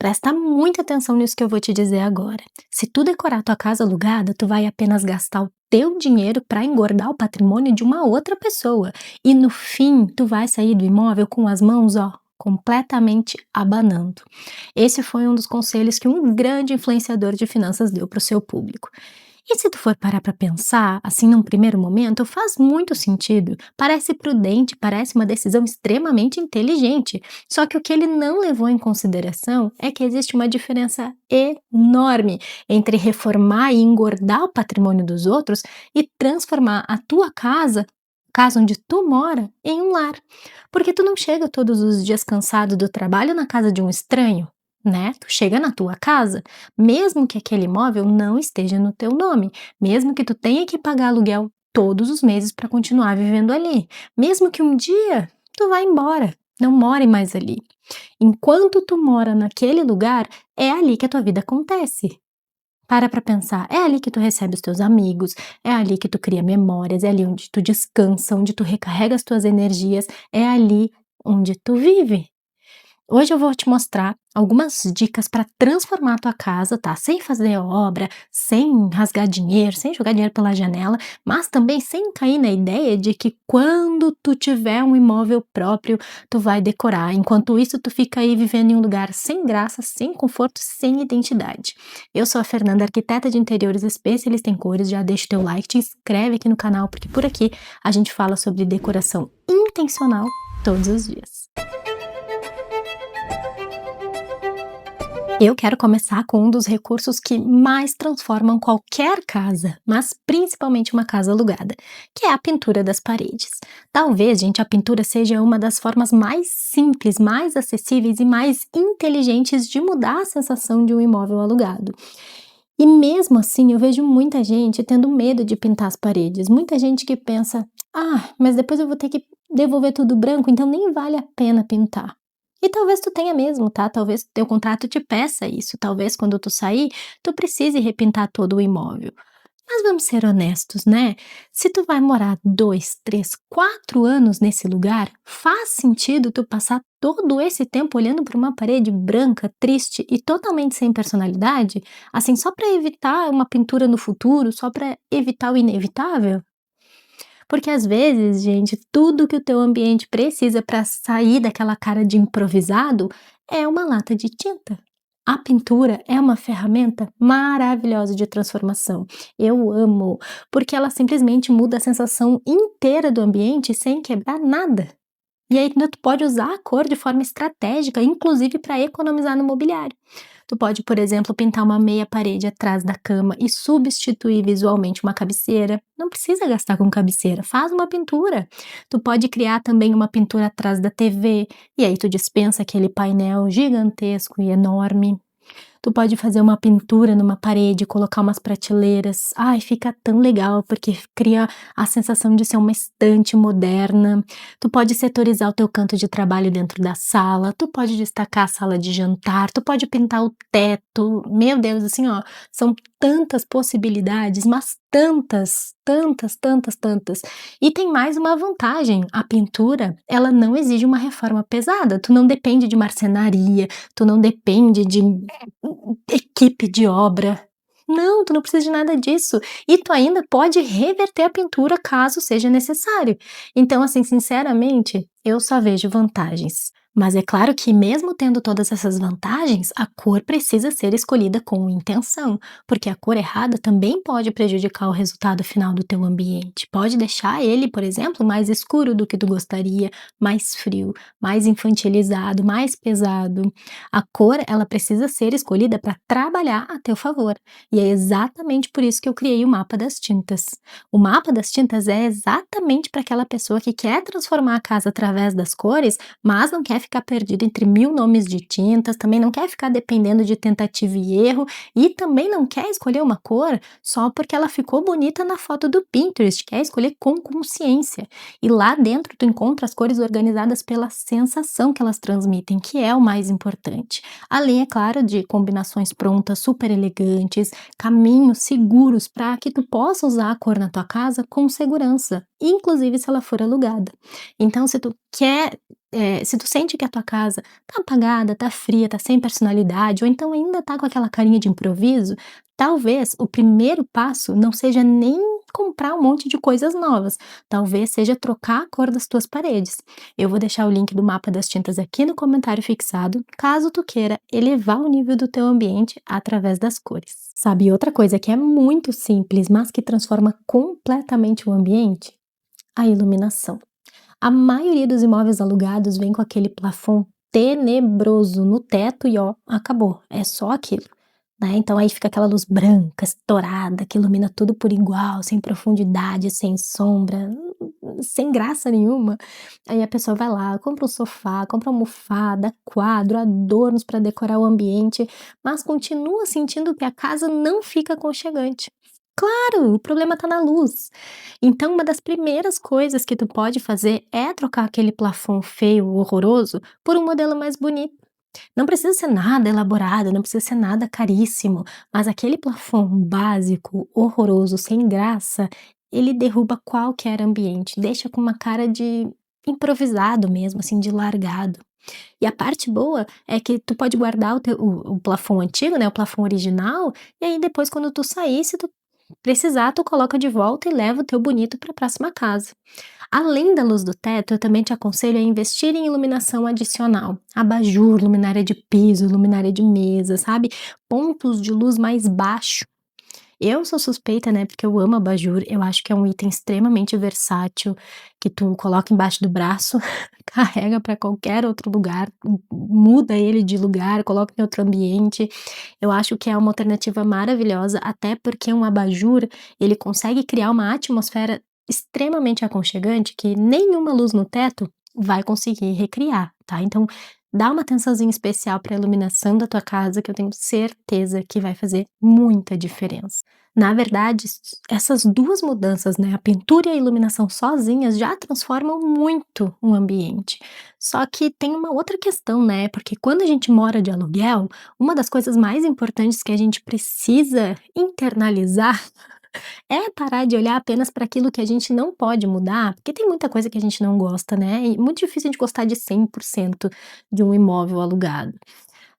Presta muita atenção nisso que eu vou te dizer agora. Se tu decorar tua casa alugada, tu vai apenas gastar o teu dinheiro para engordar o patrimônio de uma outra pessoa. E no fim, tu vai sair do imóvel com as mãos, ó, completamente abanando. Esse foi um dos conselhos que um grande influenciador de finanças deu para o seu público. E se tu for parar para pensar, assim, num primeiro momento, faz muito sentido. Parece prudente, parece uma decisão extremamente inteligente. Só que o que ele não levou em consideração é que existe uma diferença enorme entre reformar e engordar o patrimônio dos outros e transformar a tua casa onde tu mora, em um lar. Porque tu não chega todos os dias cansado do trabalho na casa de um estranho, né? Tu chega na tua casa, mesmo que aquele imóvel não esteja no teu nome, mesmo que tu tenha que pagar aluguel todos os meses para continuar vivendo ali, mesmo que um dia tu vá embora, não more mais ali. Enquanto tu mora naquele lugar, é ali que a tua vida acontece. Para pensar, é ali que tu recebe os teus amigos, é ali que tu cria memórias, é ali onde tu descansa, onde tu recarrega as tuas energias, é ali onde tu vive. Hoje eu vou te mostrar algumas dicas para transformar a tua casa, tá? Sem fazer obra, sem rasgar dinheiro, sem jogar dinheiro pela janela, mas também sem cair na ideia de que quando tu tiver um imóvel próprio, tu vai decorar. Enquanto isso, tu fica aí vivendo em um lugar sem graça, sem conforto, sem identidade. Eu sou a Fernanda, arquiteta de interiores especialista em cores. Já deixa o teu like, te inscreve aqui no canal, porque por aqui a gente fala sobre decoração intencional todos os dias. Eu quero começar com um dos recursos que mais transformam qualquer casa, mas principalmente uma casa alugada, que é a pintura das paredes. Talvez, gente, a pintura seja uma das formas mais simples, mais acessíveis e mais inteligentes de mudar a sensação de um imóvel alugado. E mesmo assim, eu vejo muita gente tendo medo de pintar as paredes. Muita gente que pensa, mas depois eu vou ter que devolver tudo branco, então nem vale a pena pintar. E talvez tu tenha mesmo, tá? Talvez teu contrato te peça isso. Talvez quando tu sair, tu precise repintar todo o imóvel. Mas vamos ser honestos, né? Se tu vai morar 2, 3, 4 anos nesse lugar, faz sentido tu passar todo esse tempo olhando para uma parede branca, triste e totalmente sem personalidade? Assim, só para evitar uma pintura no futuro, só para evitar o inevitável? Porque às vezes, gente, tudo que o teu ambiente precisa para sair daquela cara de improvisado é uma lata de tinta. A pintura é uma ferramenta maravilhosa de transformação. Eu amo, porque ela simplesmente muda a sensação inteira do ambiente sem quebrar nada. E aí ainda tu pode usar a cor de forma estratégica, inclusive para economizar no mobiliário. Tu pode, por exemplo, pintar uma meia parede atrás da cama e substituir visualmente uma cabeceira. Não precisa gastar com cabeceira, faz uma pintura. Tu pode criar também uma pintura atrás da TV, e aí tu dispensa aquele painel gigantesco e enorme. Tu pode fazer uma pintura numa parede, colocar umas prateleiras. Ai, fica tão legal, porque cria a sensação de ser uma estante moderna. Tu pode setorizar o teu canto de trabalho dentro da sala, tu pode destacar a sala de jantar, tu pode pintar o teto. Meu Deus, assim, ó, são tantas possibilidades, mas tantas, tantas, tantas, tantas. E tem mais uma vantagem, a pintura, ela não exige uma reforma pesada, tu não depende de marcenaria, tu não depende de equipe de obra. Não, tu não precisa de nada disso. E tu ainda pode reverter a pintura caso seja necessário. Então, assim, sinceramente, eu só vejo vantagens. Mas é claro que mesmo tendo todas essas vantagens, a cor precisa ser escolhida com intenção, porque a cor errada também pode prejudicar o resultado final do teu ambiente. Pode deixar ele, por exemplo, mais escuro do que tu gostaria, mais frio, mais infantilizado, mais pesado. A cor, ela precisa ser escolhida para trabalhar a teu favor. E é exatamente por isso que eu criei o mapa das tintas. O mapa das tintas é exatamente para aquela pessoa que quer transformar a casa através das cores, mas não quer ficar perdido entre 1000 nomes de tintas, também não quer ficar dependendo de tentativa e erro, e também não quer escolher uma cor só porque ela ficou bonita na foto do Pinterest, quer escolher com consciência. E lá dentro tu encontra as cores organizadas pela sensação que elas transmitem, que é o mais importante. Além, é claro, de combinações prontas, super elegantes, caminhos seguros para que tu possa usar a cor na tua casa com segurança, inclusive se ela for alugada. Então, se tu quer se tu sente que a tua casa tá apagada, tá fria, tá sem personalidade, ou então ainda tá com aquela carinha de improviso, talvez o primeiro passo não seja nem comprar um monte de coisas novas, talvez seja trocar a cor das tuas paredes. Eu vou deixar o link do mapa das tintas aqui no comentário fixado, caso tu queira elevar o nível do teu ambiente através das cores. Sabe outra coisa que é muito simples, mas que transforma completamente o ambiente? A iluminação. A maioria dos imóveis alugados vem com aquele plafond tenebroso no teto e ó, acabou, é só aquilo, né? Então aí fica aquela luz branca, estourada, que ilumina tudo por igual, sem profundidade, sem sombra, sem graça nenhuma. Aí a pessoa vai lá, compra um sofá, compra uma almofada, quadro, adornos para decorar o ambiente, mas continua sentindo que a casa não fica aconchegante. Claro, o problema tá na luz. Então, uma das primeiras coisas que tu pode fazer é trocar aquele plafond feio, horroroso, por um modelo mais bonito. Não precisa ser nada elaborado, não precisa ser nada caríssimo, mas aquele plafond básico, horroroso, sem graça, ele derruba qualquer ambiente, deixa com uma cara de improvisado mesmo, assim, de largado. E a parte boa é que tu pode guardar o plafond antigo, né, o plafond original, e aí depois quando tu sair, se tu precisar, tu coloca de volta e leva o teu bonito para a próxima casa. Além da luz do teto, eu também te aconselho a investir em iluminação adicional. Abajur, luminária de piso, luminária de mesa, sabe? Pontos de luz mais baixo. Eu sou suspeita, né, porque eu amo abajur, eu acho que é um item extremamente versátil, que tu coloca embaixo do braço, carrega para qualquer outro lugar, muda ele de lugar, coloca em outro ambiente. Eu acho que é uma alternativa maravilhosa, até porque um abajur, ele consegue criar uma atmosfera extremamente aconchegante que nenhuma luz no teto vai conseguir recriar, tá? Então, dá uma atençãozinha especial para a iluminação da tua casa, que eu tenho certeza que vai fazer muita diferença. Na verdade, essas duas mudanças, né, a pintura e a iluminação sozinhas já transformam muito um ambiente. Só que tem uma outra questão, né, porque quando a gente mora de aluguel, uma das coisas mais importantes que a gente precisa internalizar é parar de olhar apenas para aquilo que a gente não pode mudar, porque tem muita coisa que a gente não gosta, né, e muito difícil a gente gostar de 100% de um imóvel alugado.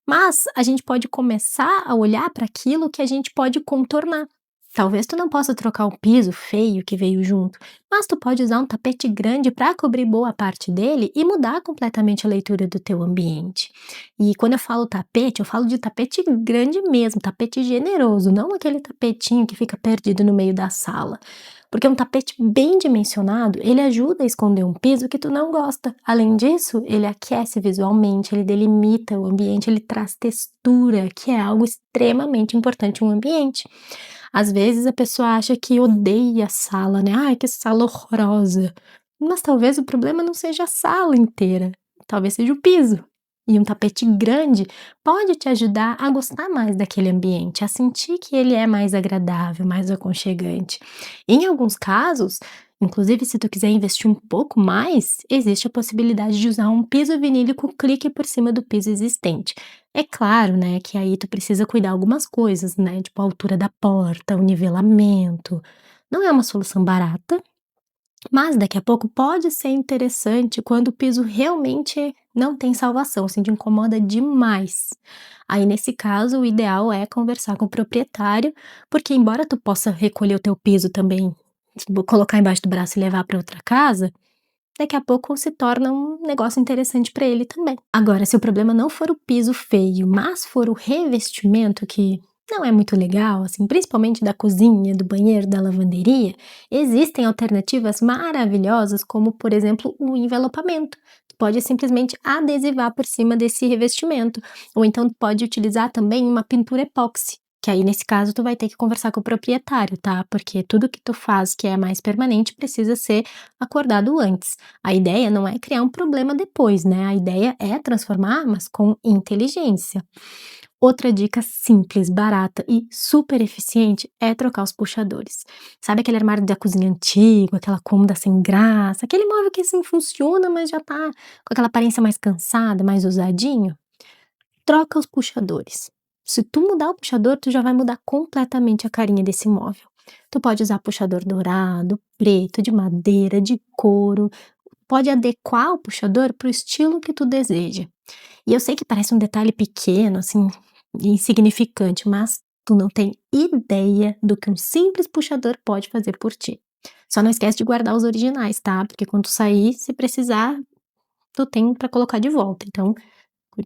Mas a gente pode começar a olhar para aquilo que a gente pode contornar. Talvez tu não possa trocar o piso feio que veio junto, mas tu pode usar um tapete grande para cobrir boa parte dele e mudar completamente a leitura do teu ambiente. E quando eu falo tapete, eu falo de tapete grande mesmo, tapete generoso, não aquele tapetinho que fica perdido no meio da sala. Porque um tapete bem dimensionado, ele ajuda a esconder um piso que tu não gosta. Além disso, ele aquece visualmente, ele delimita o ambiente, ele traz textura, que é algo extremamente importante em um ambiente. Às vezes a pessoa acha que odeia a sala, né? Ai, que sala horrorosa. Mas talvez o problema não seja a sala inteira, talvez seja o piso. E um tapete grande pode te ajudar a gostar mais daquele ambiente, a sentir que ele é mais agradável, mais aconchegante. Em alguns casos, inclusive se tu quiser investir um pouco mais, existe a possibilidade de usar um piso vinílico clique por cima do piso existente. É claro, né, que aí tu precisa cuidar algumas coisas, né, tipo a altura da porta, o nivelamento. Não é uma solução barata, mas daqui a pouco pode ser interessante quando o piso realmente não tem salvação, assim, te incomoda demais. Aí, nesse caso, o ideal é conversar com o proprietário, porque embora tu possa recolher o teu piso também, tipo, colocar embaixo do braço e levar para outra casa, daqui a pouco se torna um negócio interessante para ele também. Agora, se o problema não for o piso feio, mas for o revestimento que não é muito legal, assim, principalmente da cozinha, do banheiro, da lavanderia, existem alternativas maravilhosas, como por exemplo o envelopamento. Tu pode simplesmente adesivar por cima desse revestimento, ou então tu pode utilizar também uma pintura epóxi. Que aí, nesse caso, tu vai ter que conversar com o proprietário, tá? Porque tudo que tu faz que é mais permanente precisa ser acordado antes. A ideia não é criar um problema depois, né? A ideia é transformar, mas com inteligência. Outra dica simples, barata e super eficiente é trocar os puxadores. Sabe aquele armário da cozinha antigo, aquela cômoda sem graça, aquele móvel que assim funciona, mas já tá com aquela aparência mais cansada, mais usadinho? Troca os puxadores. Se tu mudar o puxador, tu já vai mudar completamente a carinha desse móvel. Tu pode usar puxador dourado, preto, de madeira, de couro, pode adequar o puxador para o estilo que tu deseja. E eu sei que parece um detalhe pequeno, assim, insignificante, mas tu não tem ideia do que um simples puxador pode fazer por ti. Só não esquece de guardar os originais, tá? Porque quando tu sair, se precisar, tu tem para colocar de volta. Então,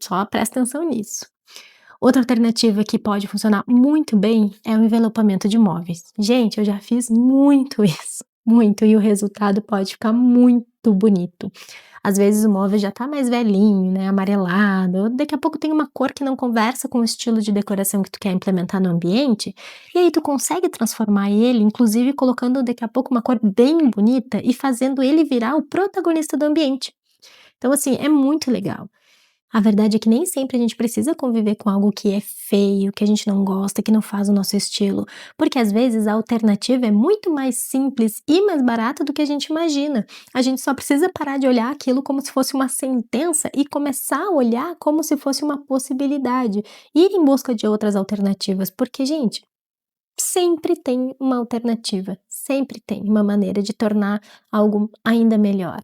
só presta atenção nisso. Outra alternativa que pode funcionar muito bem é o envelopamento de móveis. Gente, eu já fiz muito isso, muito, e o resultado pode ficar muito bonito. Às vezes o móvel já tá mais velhinho, né, amarelado, ou daqui a pouco tem uma cor que não conversa com o estilo de decoração que tu quer implementar no ambiente, e aí tu consegue transformar ele, inclusive colocando daqui a pouco uma cor bem bonita e fazendo ele virar o protagonista do ambiente. Então, assim, é muito legal. A verdade é que nem sempre a gente precisa conviver com algo que é feio, que a gente não gosta, que não faz o nosso estilo, porque às vezes a alternativa é muito mais simples e mais barata do que a gente imagina. A gente só precisa parar de olhar aquilo como se fosse uma sentença e começar a olhar como se fosse uma possibilidade, ir em busca de outras alternativas, porque, gente, sempre tem uma alternativa, sempre tem uma maneira de tornar algo ainda melhor.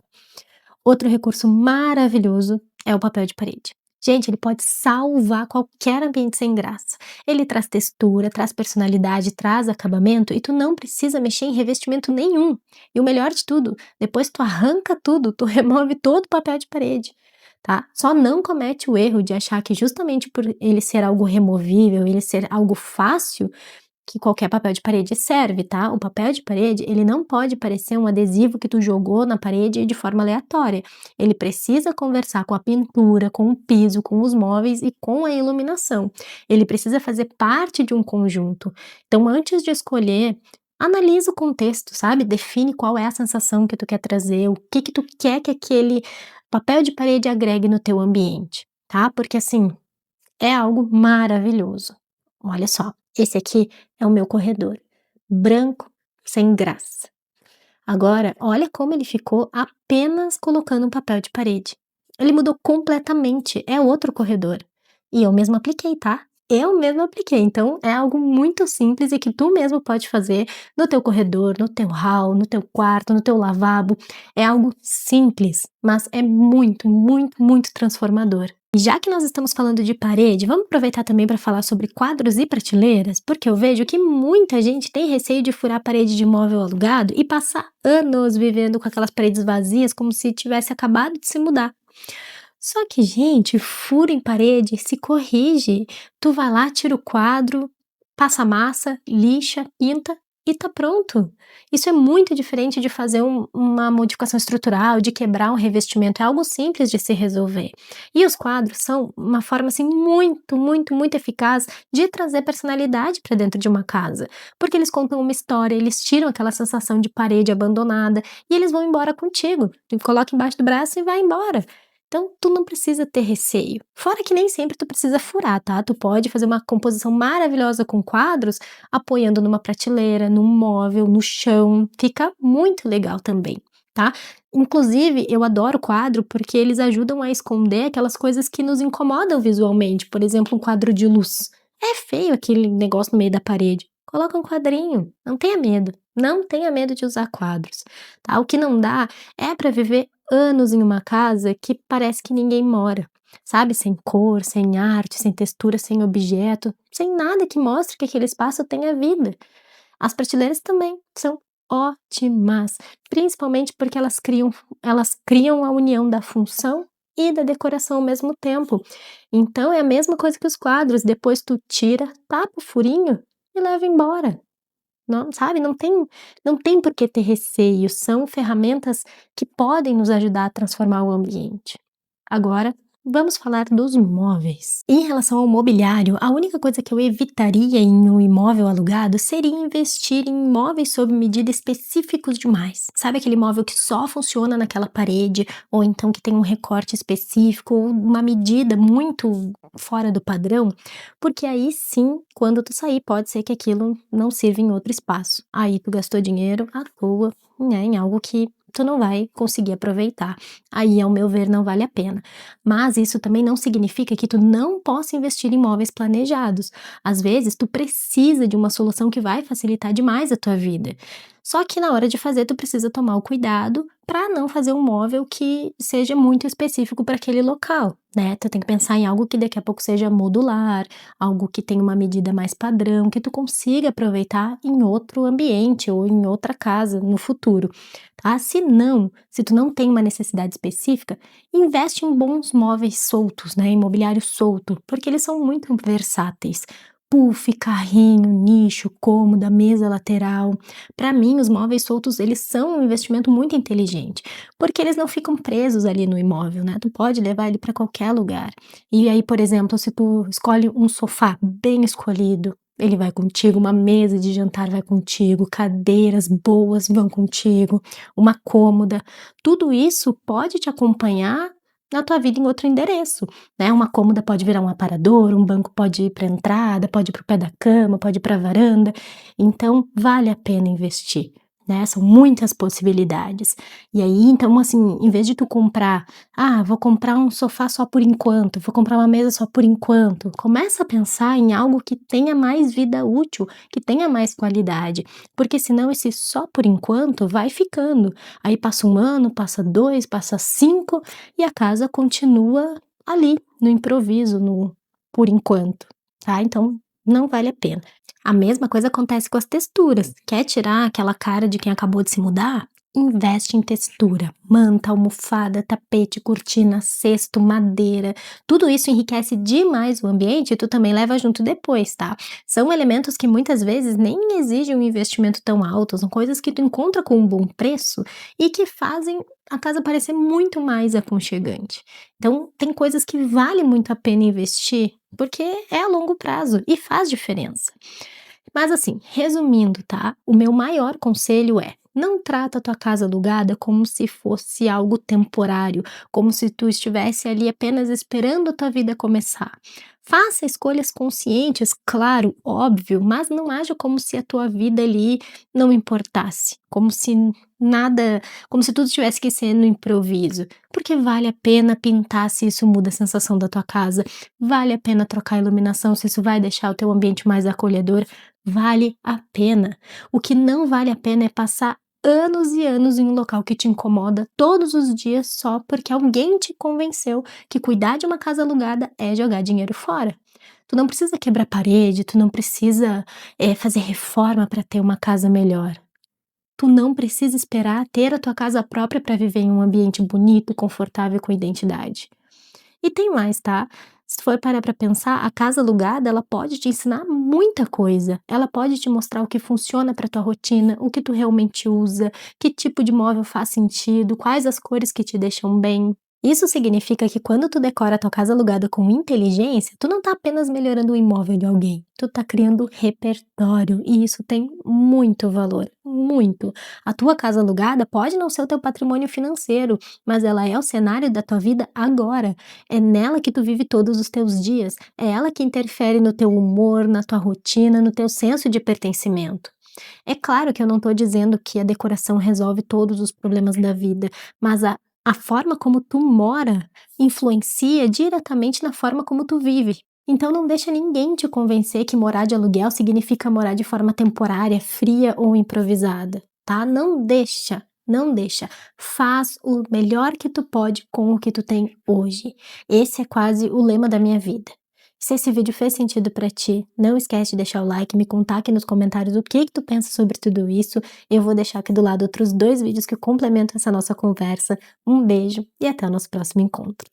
Outro recurso maravilhoso é o papel de parede. Gente, ele pode salvar qualquer ambiente sem graça. Ele traz textura, traz personalidade, traz acabamento e tu não precisa mexer em revestimento nenhum. E o melhor de tudo, depois tu arranca tudo, tu remove todo o papel de parede, tá? Só não comete o erro de achar que justamente por ele ser algo removível, ele ser algo fácil, que qualquer papel de parede serve, tá? O papel de parede, ele não pode parecer um adesivo que tu jogou na parede de forma aleatória. Ele precisa conversar com a pintura, com o piso, com os móveis e com a iluminação. Ele precisa fazer parte de um conjunto. Então, antes de escolher, analisa o contexto, sabe? Define qual é a sensação que tu quer trazer, o que que tu quer que aquele papel de parede agregue no teu ambiente, tá? Porque assim, é algo maravilhoso. Olha só, esse aqui é o meu corredor, branco, sem graça. Agora, olha como ele ficou apenas colocando um papel de parede. Ele mudou completamente, é outro corredor. E eu mesmo apliquei, tá? Eu mesmo apliquei, então é algo muito simples e que tu mesmo pode fazer no teu corredor, no teu hall, no teu quarto, no teu lavabo. É algo simples, mas é muito, muito, muito transformador. E já que nós estamos falando de parede, vamos aproveitar também para falar sobre quadros e prateleiras, porque eu vejo que muita gente tem receio de furar a parede de imóvel alugado e passar anos vivendo com aquelas paredes vazias como se tivesse acabado de se mudar. Só que, gente, furo em parede se corrige. Tu vai lá, tira o quadro, passa a massa, lixa, pinta e tá pronto. Isso é muito diferente de fazer uma modificação estrutural, de quebrar um revestimento. É algo simples de se resolver. E os quadros são uma forma assim muito, muito, muito eficaz de trazer personalidade para dentro de uma casa, porque eles contam uma história, eles tiram aquela sensação de parede abandonada e eles vão embora contigo. Tu coloca embaixo do braço e vai embora. Então, tu não precisa ter receio. Fora que nem sempre tu precisa furar, tá? Tu pode fazer uma composição maravilhosa com quadros, apoiando numa prateleira, num móvel, no chão. Fica muito legal também, tá? Inclusive, eu adoro quadro porque eles ajudam a esconder aquelas coisas que nos incomodam visualmente. Por exemplo, um quadro de luz. É feio aquele negócio no meio da parede. Coloca um quadrinho. Não tenha medo. Não tenha medo de usar quadros, tá? O que não dá é para viver anos em uma casa que parece que ninguém mora, sabe? Sem cor, sem arte, sem textura, sem objeto, sem nada que mostre que aquele espaço tenha vida. As prateleiras também são ótimas, principalmente porque elas criam a união da função e da decoração ao mesmo tempo. Então é a mesma coisa que os quadros, depois tu tira, tapa o furinho e leva embora. Não, sabe, não tem por que ter receio, são ferramentas que podem nos ajudar a transformar o ambiente. Agora, vamos falar dos móveis. Em relação ao mobiliário, a única coisa que eu evitaria em um imóvel alugado seria investir em móveis sob medida específicos demais. Sabe aquele móvel que só funciona naquela parede, ou então que tem um recorte específico, ou uma medida muito fora do padrão? Porque aí sim, quando tu sair, pode ser que aquilo não sirva em outro espaço. Aí tu gastou dinheiro à toa, né, em algo que tu não vai conseguir aproveitar. Aí, ao meu ver, não vale a pena. Mas isso também não significa que tu não possa investir em móveis planejados. Às vezes, tu precisa de uma solução que vai facilitar demais a tua vida. Só que na hora de fazer tu precisa tomar o cuidado para não fazer um móvel que seja muito específico para aquele local, né. Tu tem que pensar em algo que daqui a pouco seja modular, algo que tenha uma medida mais padrão, que tu consiga aproveitar em outro ambiente ou em outra casa no futuro, tá. Se não, se tu não tem uma necessidade específica, investe em bons móveis soltos, né, imobiliário solto, porque eles são muito versáteis. Puff, carrinho, nicho, cômoda, mesa lateral. Para mim, os móveis soltos, eles são um investimento muito inteligente, porque eles não ficam presos ali no imóvel, né? Tu pode levar ele para qualquer lugar. E aí, por exemplo, se tu escolhe um sofá bem escolhido, ele vai contigo, uma mesa de jantar vai contigo, cadeiras boas vão contigo, uma cômoda, tudo isso pode te acompanhar na tua vida em outro endereço, né? Uma cômoda pode virar um aparador, um banco pode ir para entrada, pode ir para o pé da cama, pode ir para a varanda. Então, vale a pena investir, né? São muitas possibilidades. E aí, então, assim, em vez de tu comprar, vou comprar um sofá só por enquanto, vou comprar uma mesa só por enquanto, começa a pensar em algo que tenha mais vida útil, que tenha mais qualidade, porque senão esse só por enquanto vai ficando. Aí passa um ano, passa 2, passa 5 e a casa continua ali, no improviso, no por enquanto, tá? Então, não vale a pena. A mesma coisa acontece com as texturas. Quer tirar aquela cara de quem acabou de se mudar? Investe em textura, manta, almofada, tapete, cortina, cesto, madeira. Tudo isso enriquece demais o ambiente e tu também leva junto depois, tá? São elementos que muitas vezes nem exigem um investimento tão alto, são coisas que tu encontra com um bom preço e que fazem a casa parecer muito mais aconchegante. Então, tem coisas que vale muito a pena investir, porque é a longo prazo e faz diferença. Mas assim, resumindo, tá? O meu maior conselho é: não trata a tua casa alugada como se fosse algo temporário, como se tu estivesse ali apenas esperando a tua vida começar. Faça escolhas conscientes, claro, óbvio, mas não haja como se a tua vida ali não importasse, como se nada, como se tudo tivesse que ser no improviso, porque vale a pena pintar se isso muda a sensação da tua casa, vale a pena trocar a iluminação se isso vai deixar o teu ambiente mais acolhedor, vale a pena. O que não vale a pena é passar anos e anos em um local que te incomoda todos os dias só porque alguém te convenceu que cuidar de uma casa alugada é jogar dinheiro fora. Tu não precisa quebrar parede, tu não precisa, fazer reforma para ter uma casa melhor. Tu não precisa esperar ter a tua casa própria para viver em um ambiente bonito, confortável, com identidade. E tem mais, tá? Se tu for parar pra pensar, a casa alugada, ela pode te ensinar muita coisa. Ela pode te mostrar o que funciona pra tua rotina, o que tu realmente usa, que tipo de móvel faz sentido, quais as cores que te deixam bem. Isso significa que quando tu decora a tua casa alugada com inteligência, tu não tá apenas melhorando o imóvel de alguém, tu tá criando repertório e isso tem muito valor, muito. A tua casa alugada pode não ser o teu patrimônio financeiro, mas ela é o cenário da tua vida agora. É nela que tu vive todos os teus dias, é ela que interfere no teu humor, na tua rotina, no teu senso de pertencimento. É claro que eu não estou dizendo que a decoração resolve todos os problemas da vida, mas a forma como tu mora influencia diretamente na forma como tu vive. Então não deixa ninguém te convencer que morar de aluguel significa morar de forma temporária, fria ou improvisada, tá? Não deixa, não deixa. Faz o melhor que tu pode com o que tu tem hoje. Esse é quase o lema da minha vida. Se esse vídeo fez sentido pra ti, não esquece de deixar o like, me contar aqui nos comentários o que tu pensa sobre tudo isso. Eu vou deixar aqui do lado outros 2 vídeos que complementam essa nossa conversa. Um beijo e até o nosso próximo encontro.